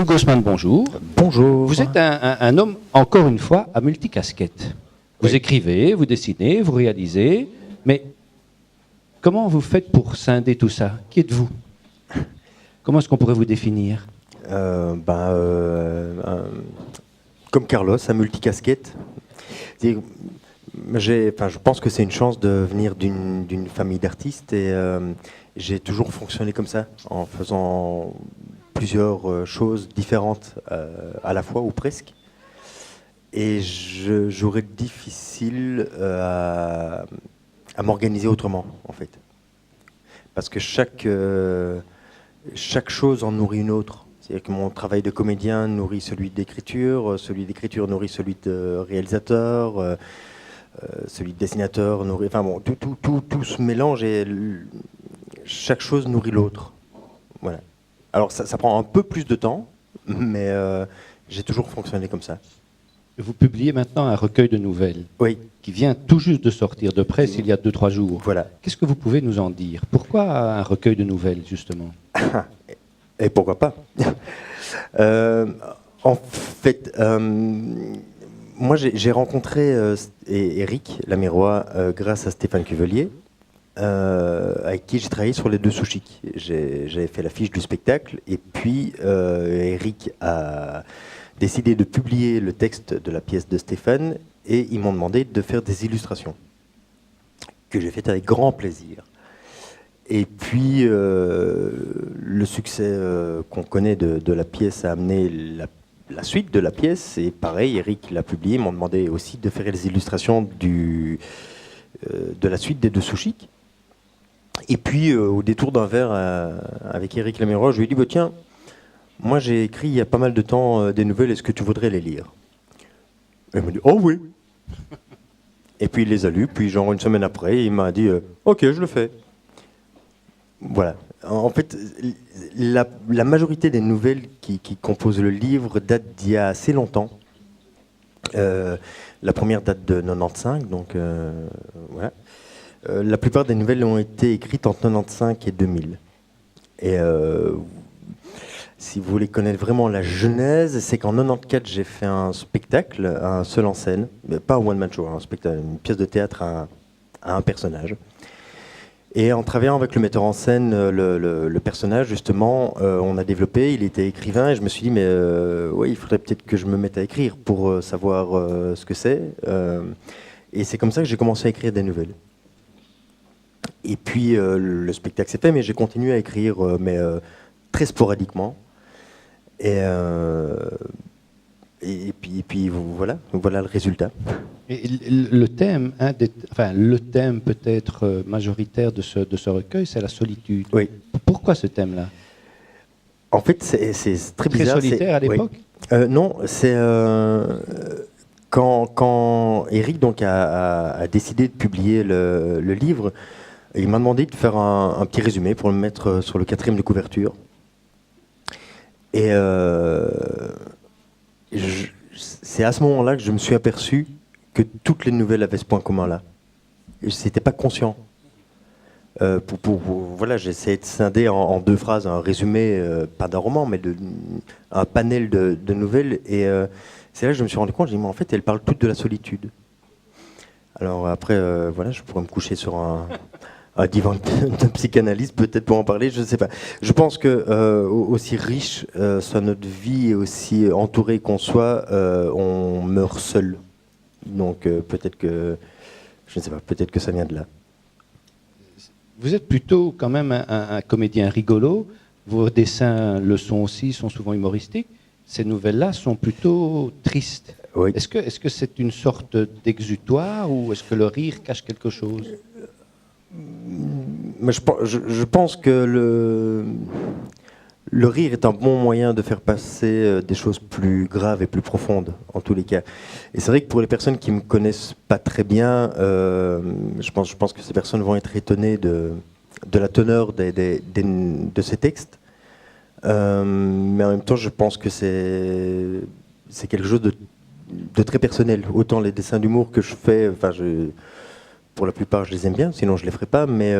Hugo Haussmann, bonjour. Bonjour. Vous êtes un homme, encore une fois, à multicasquette. Vous écrivez, vous dessinez, vous réalisez, mais comment vous faites pour scinder tout ça? Qui êtes-vous? Comment est-ce qu'on pourrait vous définir? Comme Carlos, à multicasquette. Je pense que c'est une chance de venir d'une famille d'artistes et j'ai toujours fonctionné comme ça, en faisant plusieurs choses différentes à la fois ou presque. Et j'aurais difficile à m'organiser autrement, en fait. Parce que chaque chose en nourrit une autre. C'est-à-dire que mon travail de comédien nourrit celui d'écriture nourrit celui de réalisateur, celui de dessinateur nourrit... Enfin bon, tout se mélange et chaque chose nourrit l'autre. Voilà. Alors ça prend un peu plus de temps, mais j'ai toujours fonctionné comme ça. Vous publiez maintenant un recueil de nouvelles, oui, qui vient tout juste de sortir de presse il y a 2-3 jours. Voilà. Qu'est-ce que vous pouvez nous en dire? Pourquoi un recueil de nouvelles, justement? Et pourquoi pas? En fait, moi j'ai rencontré Éric Lamirois grâce à Stéphane Cuvelier, avec qui j'ai travaillé sur Les Deux Sous-Chics. J'avais fait l'affiche du spectacle, et puis Éric a décidé de publier le texte de la pièce de Stéphane, et ils m'ont demandé de faire des illustrations, que j'ai faites avec grand plaisir. Et puis, le succès qu'on connaît de la pièce a amené la suite de la pièce. Et pareil, Éric l'a publié, ils m'ont demandé aussi de faire les illustrations de la suite des Deux Sous-Chics. Et puis, au détour d'un verre avec Éric Lamirois, je lui ai dit, bah, tiens, moi j'ai écrit il y a pas mal de temps des nouvelles, est-ce que tu voudrais les lire? Et il m'a dit, oh oui. Et puis il les a lues, puis genre une semaine après, il m'a dit, ok, je le fais. Voilà. En fait, la majorité des nouvelles qui composent le livre datent d'il y a assez longtemps. La première date de 95, donc voilà. La plupart des nouvelles ont été écrites entre 95 et 2000. Et si vous voulez connaître vraiment la genèse, c'est qu'en 94, j'ai fait un spectacle, un seul en scène, mais pas un one-man show, un spectacle, une pièce de théâtre à un personnage. Et en travaillant avec le metteur en scène, le personnage, justement, on a développé, il était écrivain, et je me suis dit, mais ouais, il faudrait peut-être que je me mette à écrire pour savoir ce que c'est. Et c'est comme ça que j'ai commencé à écrire des nouvelles. Et puis, le spectacle s'est fait, mais j'ai continué à écrire, mais très sporadiquement. Et puis voilà le résultat. Et le thème, le thème peut-être majoritaire de ce recueil, c'est la solitude. Oui. Pourquoi ce thème-là? En fait, c'est très bizarre. Très solitaire à l'époque? Oui. Non, c'est quand Éric donc a décidé de publier le livre, il m'a demandé de faire un petit résumé pour le mettre sur le 4e de couverture. Et c'est à ce moment-là que je me suis aperçu que toutes les nouvelles avaient ce point commun-là. Et je n'étais pas conscient. Voilà, j'ai essayé de scinder en 2 phrases un résumé, pas d'un roman, mais un panel de nouvelles. Et c'est là que je me suis rendu compte, j'ai dit, mais en fait, elles parlent toutes de la solitude. Alors après, voilà, je pourrais me coucher sur un divan de psychanalyste, peut-être pour en parler, je ne sais pas. Je pense que aussi riche soit notre vie et aussi entouré qu'on soit, on meurt seul. Donc peut-être que, je ne sais pas, peut-être que ça vient de là. Vous êtes plutôt quand même un comédien rigolo. Vos dessins le sont aussi, sont souvent humoristiques. Ces nouvelles-là sont plutôt tristes. Oui. Est-ce que c'est une sorte d'exutoire ou est-ce que le rire cache quelque chose? Mais je pense que le rire est un bon moyen de faire passer des choses plus graves et plus profondes, en tous les cas. Et c'est vrai que pour les personnes qui ne me connaissent pas très bien, je pense que ces personnes vont être étonnées de la teneur de ces textes. Mais en même temps, je pense que c'est quelque chose de très personnel. Autant les dessins d'humour que je fais, pour la plupart, je les aime bien, sinon je ne les ferais pas, mais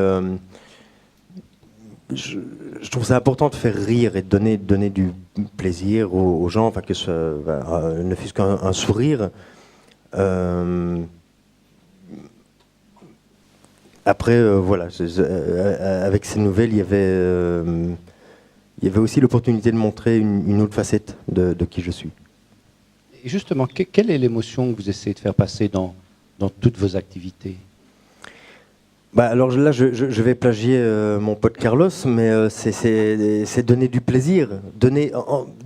je trouve ça important de faire rire et de donner du plaisir aux gens, enfin que ce ne fût-ce qu'un sourire. Après, voilà, avec ces nouvelles, il y avait aussi l'opportunité de montrer une autre facette de qui je suis. Et justement, quelle est l'émotion que vous essayez de faire passer dans toutes vos activités? Alors là, je vais plagier mon pote Carlos, mais c'est donner du plaisir, donner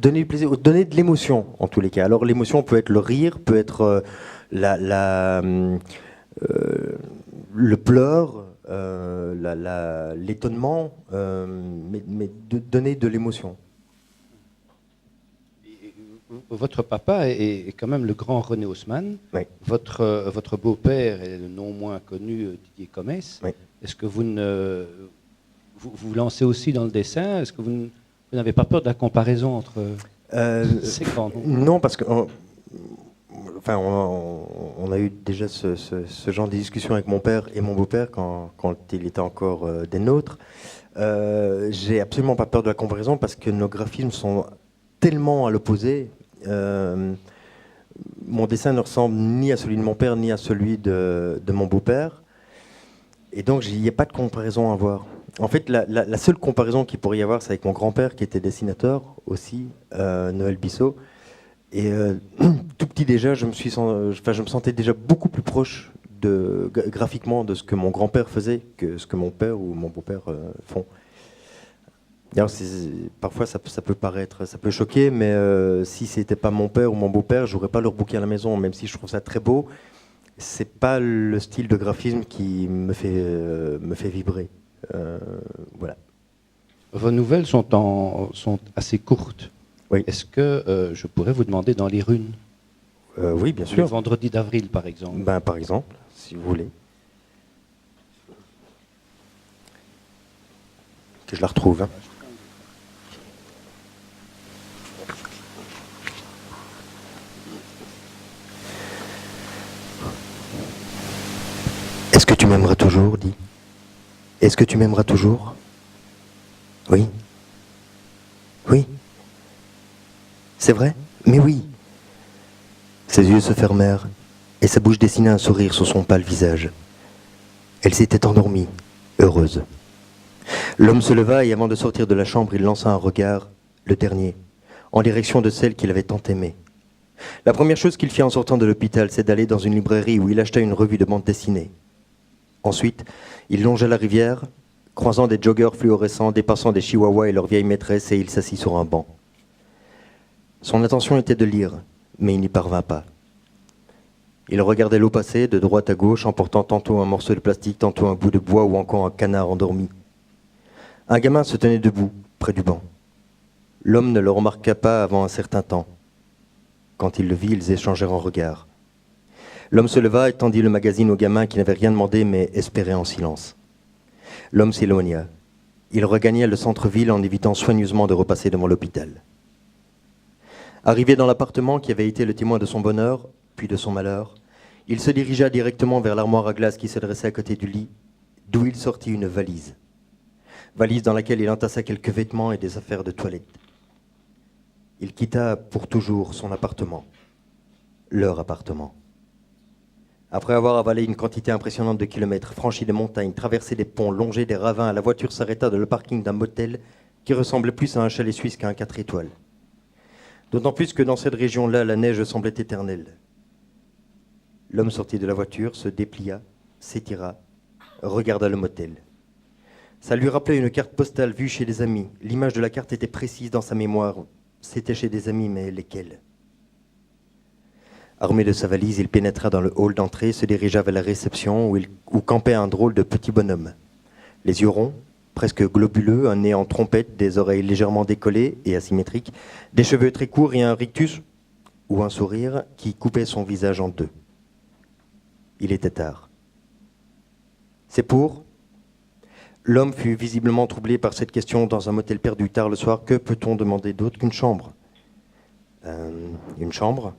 du plaisir, donner de l'émotion en tous les cas. Alors l'émotion peut être le rire, peut être le pleur, l'étonnement, mais de donner de l'émotion. Votre papa est quand même le grand René Haussmann. Oui. Votre beau-père est le non moins connu Didier Commès. Oui. Est-ce que vous vous lancez aussi dans le dessin? Est-ce que vous n'avez pas peur de la comparaison entre ces grands noms? Non, parce que on a eu déjà ce genre de discussion avec mon père et mon beau-père quand il était encore des nôtres. J'ai absolument pas peur de la comparaison parce que nos graphismes sont tellement à l'opposé. Mon dessin ne ressemble ni à celui de mon père ni à celui de mon beau-père. Et donc, il n'y a pas de comparaison à avoir. En fait, la seule comparaison qu'il pourrait y avoir, c'est avec mon grand-père qui était dessinateur aussi, Noël Bissot. Et tout petit déjà, je me sentais déjà beaucoup plus proche graphiquement de ce que mon grand-père faisait que ce que mon père ou mon beau-père font. Alors, parfois, ça peut choquer, mais si c'était pas mon père ou mon beau-père, j'aurais pas leur bouquin à la maison, même si je trouve ça très beau. C'est pas le style de graphisme qui me fait vibrer. Voilà. Vos nouvelles sont assez courtes. Oui. Est-ce que je pourrais vous demander dans les runes? Oui, bien sûr. Le vendredi d'avril, par exemple. Par exemple, si vous voulez. Que je la retrouve. Hein. Est-ce que tu m'aimeras toujours, dis? Est-ce que tu m'aimeras toujours? Oui. Oui. C'est vrai? Mais oui. Ses yeux se fermèrent et sa bouche dessina un sourire sur son pâle visage. Elle s'était endormie, heureuse. L'homme se leva et avant de sortir de la chambre, il lança un regard, le dernier, en direction de celle qu'il avait tant aimée. La première chose qu'il fit en sortant de l'hôpital, c'est d'aller dans une librairie où il acheta une revue de bande dessinée. Ensuite, il longea la rivière, croisant des joggeurs fluorescents, dépassant des chihuahuas et leur vieille maîtresse, et il s'assit sur un banc. Son intention était de lire, mais il n'y parvint pas. Il regardait l'eau passer de droite à gauche, emportant tantôt un morceau de plastique, tantôt un bout de bois ou encore un canard endormi. Un gamin se tenait debout, près du banc. L'homme ne le remarqua pas avant un certain temps. Quand il le vit, ils échangèrent un regard. L'homme se leva et tendit le magazine au gamin qui n'avait rien demandé mais espérait en silence. L'homme s'éloigna. Il regagna le centre-ville en évitant soigneusement de repasser devant l'hôpital. Arrivé dans l'appartement qui avait été le témoin de son bonheur, puis de son malheur, il se dirigea directement vers l'armoire à glace qui se dressait à côté du lit, d'où il sortit une valise. Valise dans laquelle il entassa quelques vêtements et des affaires de toilette. Il quitta pour toujours son appartement, leur appartement. Après avoir avalé une quantité impressionnante de kilomètres, franchi des montagnes, traversé des ponts, longé des ravins, la voiture s'arrêta dans le parking d'un motel qui ressemblait plus à un chalet suisse qu'à un 4 étoiles. D'autant plus que dans cette région-là, la neige semblait éternelle. L'homme sortit de la voiture, se déplia, s'étira, regarda le motel. Ça lui rappelait une carte postale vue chez des amis. L'image de la carte était précise dans sa mémoire. C'était chez des amis, mais lesquels? Armé de sa valise, il pénétra dans le hall d'entrée, se dirigea vers la réception où campait un drôle de petit bonhomme. Les yeux ronds, presque globuleux, un nez en trompette, des oreilles légèrement décollées et asymétriques, des cheveux très courts et un rictus, ou un sourire, qui coupait son visage en deux. Il était tard. C'est pour? L'homme fut visiblement troublé par cette question dans un motel perdu tard le soir. Que peut-on demander d'autre qu'une chambre? Une chambre?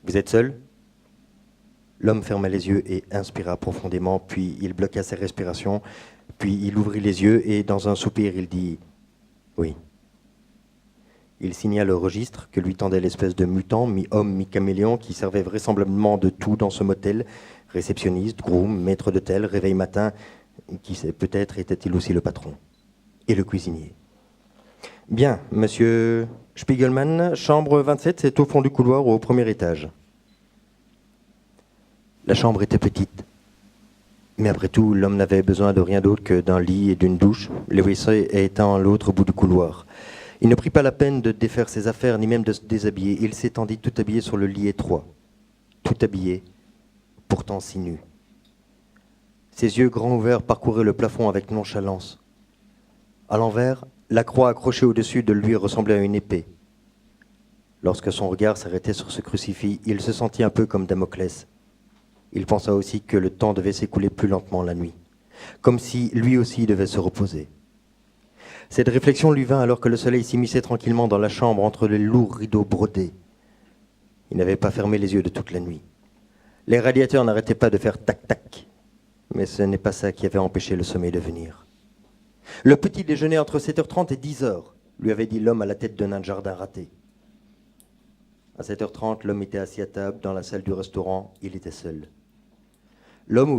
Vous êtes seul? L'homme ferma les yeux et inspira profondément, puis il bloqua ses respirations, Puis il ouvrit les yeux et, dans un soupir, il dit « Oui ». Il signa le registre que lui tendait l'espèce de mutant, mi-homme, mi-caméléon, qui servait vraisemblablement de tout dans ce motel. Réceptionniste, groom, maître d'hôtel, réveil matin, qui sait, peut-être était-il aussi le patron. Et le cuisinier. « Bien, monsieur Spiegelman, chambre 27, c'est au fond du couloir, au premier étage. » La chambre était petite. Mais après tout, l'homme n'avait besoin de rien d'autre que d'un lit et d'une douche, les WC étant à l'autre bout du couloir. Il ne prit pas la peine de défaire ses affaires, ni même de se déshabiller. Il s'étendit tout habillé sur le lit étroit. Tout habillé, pourtant si nu. Ses yeux grands ouverts parcouraient le plafond avec nonchalance. À l'envers, la croix accrochée au-dessus de lui ressemblait à une épée. Lorsque son regard s'arrêtait sur ce crucifix, il se sentit un peu comme Damoclès. Il pensa aussi que le temps devait s'écouler plus lentement la nuit, comme si lui aussi devait se reposer. Cette réflexion lui vint alors que le soleil s'immisçait tranquillement dans la chambre entre les lourds rideaux brodés. Il n'avait pas fermé les yeux de toute la nuit. Les radiateurs n'arrêtaient pas de faire tac-tac, mais ce n'est pas ça qui avait empêché le sommeil de venir. Le petit déjeuner entre 7h30 et 10h, lui avait dit l'homme à la tête d'un nain de jardin raté. À 7h30, l'homme était assis à table dans la salle du restaurant, il était seul. L'homme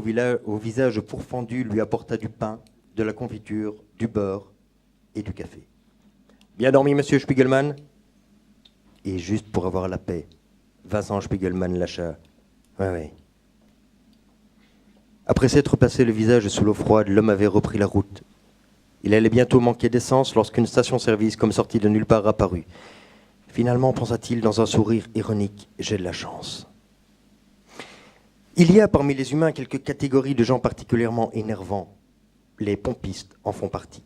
au visage pourfendu lui apporta du pain, de la confiture, du beurre et du café. « Bien dormi, monsieur Spiegelman ?» Et juste pour avoir la paix, Vincent Spiegelman lâcha « Ouais. » Après s'être passé le visage sous l'eau froide, l'homme avait repris la route. Il allait bientôt manquer d'essence lorsqu'une station-service comme sortie de nulle part apparut. Finalement, pensa-t-il dans un sourire ironique, j'ai de la chance. Il y a parmi les humains quelques catégories de gens particulièrement énervants. Les pompistes en font partie.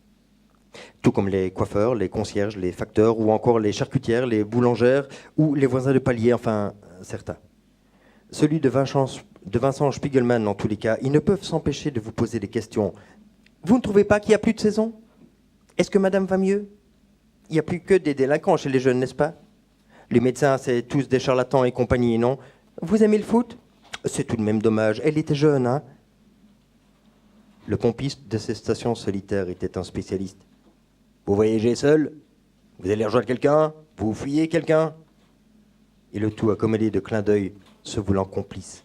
Tout comme les coiffeurs, les concierges, les facteurs, ou encore les charcutières, les boulangères, ou les voisins de palier, enfin, certains. Celui de Vincent Spiegelman, en tous les cas, ils ne peuvent s'empêcher de vous poser des questions. Vous ne trouvez pas qu'il n'y a plus de saison? Est-ce que madame va mieux? Il n'y a plus que des délinquants chez les jeunes, n'est-ce pas? Les médecins, c'est tous des charlatans et compagnie, non? Vous aimez le foot? C'est tout de même dommage. Elle était jeune, hein? Le pompiste de ces stations solitaires était un spécialiste. Vous voyagez seul? Vous allez rejoindre quelqu'un? Vous fuyez quelqu'un? Et le tout accommodé de clins d'œil, se voulant complice.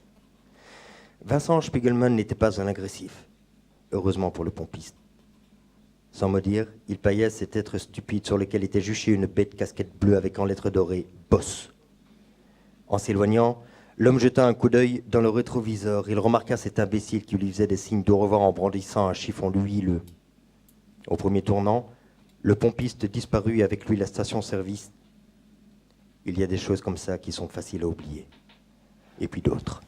Vincent Spiegelman n'était pas un agressif. Heureusement pour le pompiste. Sans mot dire, il paillasse cet être stupide sur lequel était juchée une bête casquette bleue avec en lettres dorées « Boss ». En s'éloignant, l'homme jeta un coup d'œil dans le rétroviseur. Il remarqua cet imbécile qui lui faisait des signes d'au revoir en brandissant un chiffon huileux. Au premier tournant, le pompiste disparut et avec lui la station-service. Il y a des choses comme ça qui sont faciles à oublier. Et puis d'autres.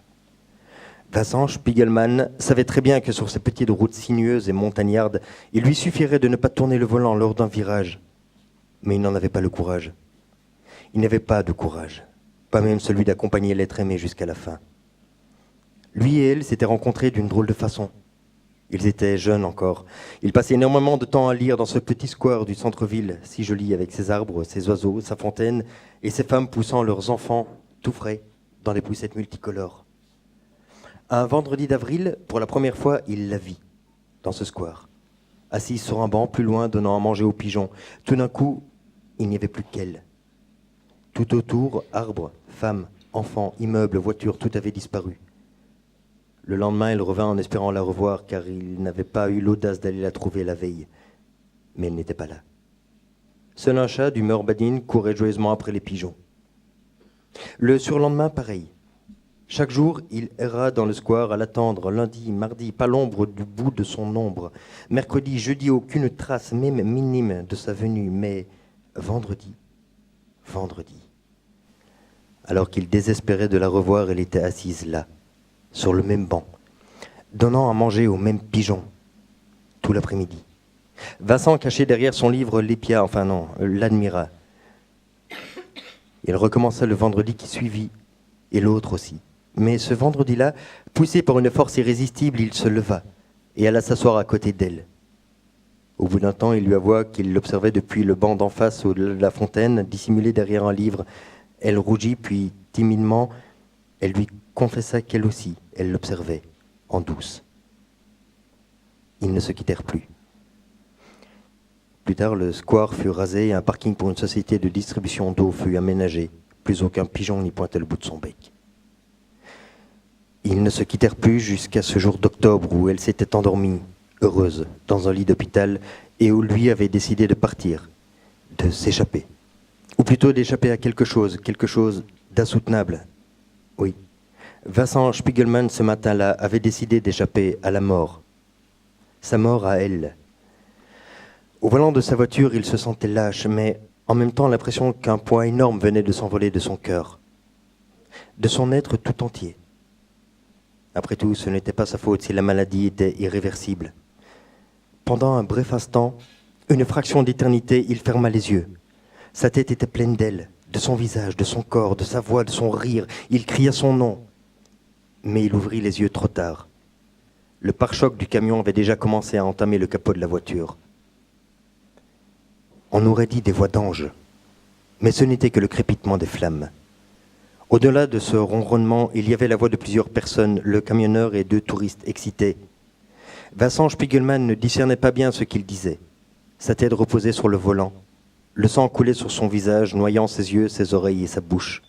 Vincent Spiegelman savait très bien que sur ces petites routes sinueuses et montagnardes, il lui suffirait de ne pas tourner le volant lors d'un virage. Mais il n'en avait pas le courage. Il n'avait pas de courage, pas même celui d'accompagner l'être aimé jusqu'à la fin. Lui et elle s'étaient rencontrés d'une drôle de façon. Ils étaient jeunes encore. Ils passaient énormément de temps à lire dans ce petit square du centre-ville, si joli avec ses arbres, ses oiseaux, sa fontaine, et ces femmes poussant leurs enfants, tout frais, dans des poussettes multicolores. Un vendredi d'avril, pour la première fois, il la vit, dans ce square, assise sur un banc plus loin, donnant à manger aux pigeons. Tout d'un coup, il n'y avait plus qu'elle. Tout autour, arbres, femmes, enfants, immeubles, voitures, tout avait disparu. Le lendemain, il revint en espérant la revoir, car il n'avait pas eu l'audace d'aller la trouver la veille. Mais elle n'était pas là. Seul un chat d'humeur badine courait joyeusement après les pigeons. Le surlendemain, pareil. Chaque jour, il erra dans le square à l'attendre. Lundi, mardi, pas l'ombre du bout de son ombre. Mercredi, jeudi, aucune trace, même minime, de sa venue. Mais vendredi. Alors qu'il désespérait de la revoir, elle était assise là, sur le même banc, donnant à manger aux mêmes pigeons, tout l'après-midi. Vincent, caché derrière son livre, l'admira. Il recommença le vendredi qui suivit, et l'autre aussi. Mais ce vendredi-là, poussé par une force irrésistible, il se leva et alla s'asseoir à côté d'elle. Au bout d'un temps, il lui avoua qu'il l'observait depuis le banc d'en face au-delà de la fontaine, dissimulé derrière un livre. Elle rougit, puis timidement, elle lui confessa qu'elle aussi, elle l'observait, en douce. Ils ne se quittèrent plus. Plus tard, le square fut rasé et un parking pour une société de distribution d'eau fut aménagé. Plus aucun pigeon n'y pointait le bout de son bec. Ils ne se quittèrent plus jusqu'à ce jour d'octobre où elle s'était endormie, heureuse, dans un lit d'hôpital et où lui avait décidé de partir, de s'échapper. Ou plutôt d'échapper à quelque chose d'insoutenable. Oui. Vincent Spiegelman, ce matin-là, avait décidé d'échapper à la mort. Sa mort à elle. Au volant de sa voiture, il se sentait lâche, mais en même temps l'impression qu'un poids énorme venait de s'envoler de son cœur, de son être tout entier. Après tout, ce n'était pas sa faute si la maladie était irréversible. Pendant un bref instant, une fraction d'éternité, il ferma les yeux. Sa tête était pleine d'elle, de son visage, de son corps, de sa voix, de son rire. Il cria son nom. Mais il ouvrit les yeux trop tard. Le pare-choc du camion avait déjà commencé à entamer le capot de la voiture. On aurait dit des voix d'anges, mais ce n'était que le crépitement des flammes. Au-delà de ce ronronnement, il y avait la voix de plusieurs personnes, le camionneur et 2 touristes excités. Vincent Spiegelman ne discernait pas bien ce qu'il disait. Sa tête reposait sur le volant. Le sang coulait sur son visage, noyant ses yeux, ses oreilles et sa bouche.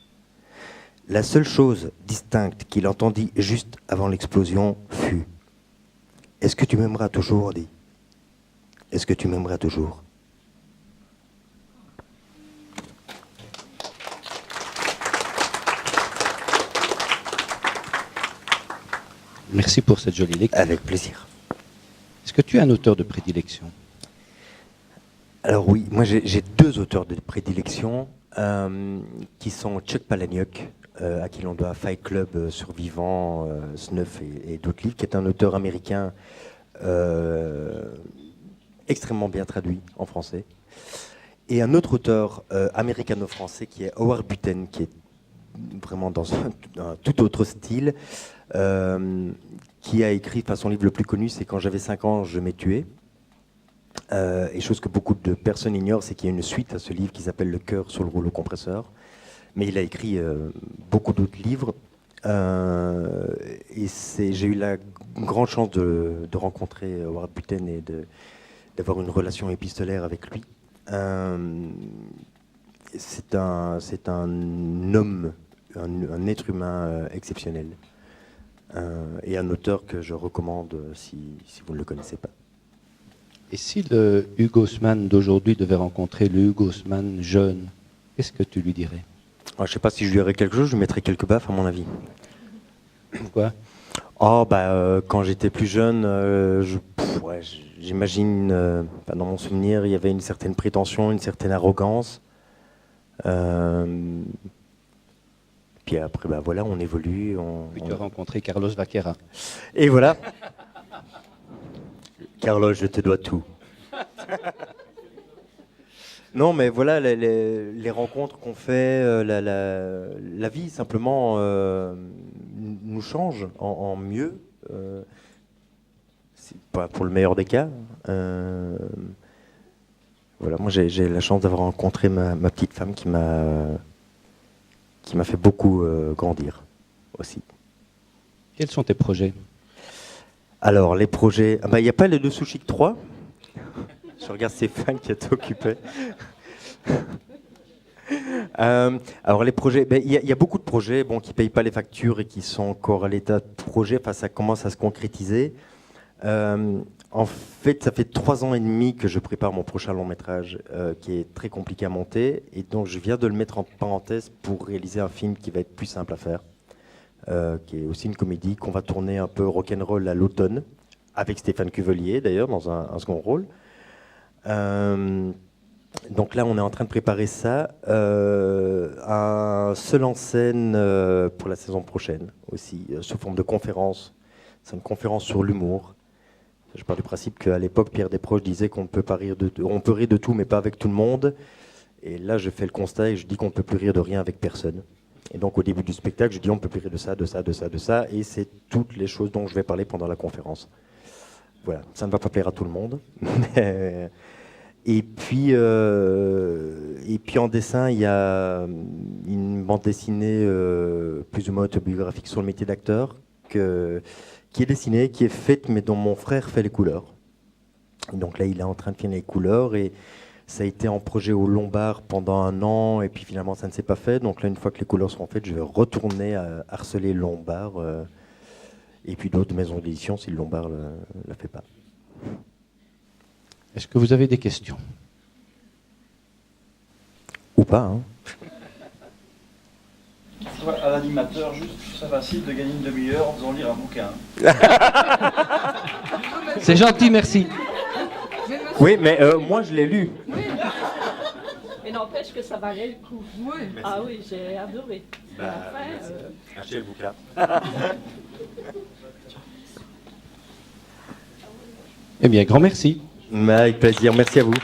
La seule chose distincte qu'il entendit juste avant l'explosion fut « Est-ce que tu m'aimeras toujours, Andy ? Est-ce que tu m'aimeras toujours ?» Merci pour cette jolie lecture. Avec plaisir. Est-ce que tu es un auteur de prédilection ? Alors oui, moi j'ai 2 auteurs de prédilection qui sont Chuck Palahniuk, à qui l'on doit Fight Club, Survivant, Snuff et d'autres livres, qui est un auteur américain extrêmement bien traduit en français. Et un autre auteur américano-français qui est Howard Buten, qui est vraiment dans un tout autre style, qui a écrit, son livre le plus connu, c'est Quand j'avais 5 ans, je m'ai tué. Et chose que beaucoup de personnes ignorent, c'est qu'il y a une suite à ce livre qui s'appelle Le cœur sur le rouleau compresseur. Mais il a écrit beaucoup d'autres livres. Et j'ai eu la grande chance de rencontrer Howard Buten et d'avoir une relation épistolaire avec lui. C'est un homme, un être humain exceptionnel. Et un auteur que je recommande si vous ne le connaissez pas. Et si le Hugo Haussmann d'aujourd'hui devait rencontrer le Hugo Haussmann jeune, qu'est-ce que tu lui dirais ? Je ne sais pas si je lui dirais quelque chose, je lui mettrais quelques baffes à mon avis. Pourquoi ? Quand j'étais plus jeune, j'imagine, dans mon souvenir, il y avait une certaine prétention, une certaine arrogance. Puis après, voilà, on évolue. Puis tu as rencontré Carlos Vaquera. Et voilà. Carlos, je te dois tout. Non, mais voilà, les rencontres qu'on fait, la vie simplement nous change en mieux. C'est pas pour le meilleur des cas. Voilà, moi j'ai la chance d'avoir rencontré ma petite femme qui m'a fait beaucoup grandir aussi. Quels sont tes projets ? Alors, les projets... il n'y a pas les 2 Sushik 3 ? Je regarde Stéphane qui est occupé. Alors, les projets... Il y a beaucoup de projets qui ne payent pas les factures et qui sont encore à l'état de projet. Ça commence à se concrétiser. En fait, ça fait 3 ans et demi que je prépare mon prochain long métrage qui est très compliqué à monter. Et donc, je viens de le mettre en parenthèse pour réaliser un film qui va être plus simple à faire. Qui est aussi une comédie qu'on va tourner un peu rock'n'roll à l'automne, avec Stéphane Cuvelier d'ailleurs, dans un second rôle. Donc là, on est en train de préparer ça. Un seul en scène pour la saison prochaine aussi, sous forme de conférence. C'est une conférence sur l'humour. Je pars du principe qu'à l'époque, Pierre Desproges disait qu'on peut rire de tout, mais pas avec tout le monde. Et là, je fais le constat et je dis qu'on ne peut plus rire de rien avec personne. Et donc, au début du spectacle, je dis on ne peut plus rire de ça, de ça, de ça, de ça. Et c'est toutes les choses dont je vais parler pendant la conférence. Voilà, ça ne va pas plaire à tout le monde. Et puis en dessin, il y a une bande dessinée plus ou moins autobiographique sur le métier d'acteur qui est dessinée, qui est faite, mais dont mon frère fait les couleurs. Donc là, il est en train de finir les couleurs et ça a été en projet au Lombard pendant 1 an et puis finalement ça ne s'est pas fait. Donc là, une fois que les couleurs seront faites, je vais retourner à harceler le Lombard et puis d'autres maisons d'édition si le Lombard ne la fait pas. Est-ce que vous avez des questions? Ou pas, hein. À l'animateur, juste, ça facile de gagner une demi-heure en faisant lire un bouquin. C'est gentil, merci. Oui, mais moi je l'ai lu. Oui. Mais n'empêche que ça valait le coup. Oui. Ah oui, j'ai adoré. À la fin, Achetez le bouquin. Eh bien, grand merci. Mais avec plaisir, merci à vous.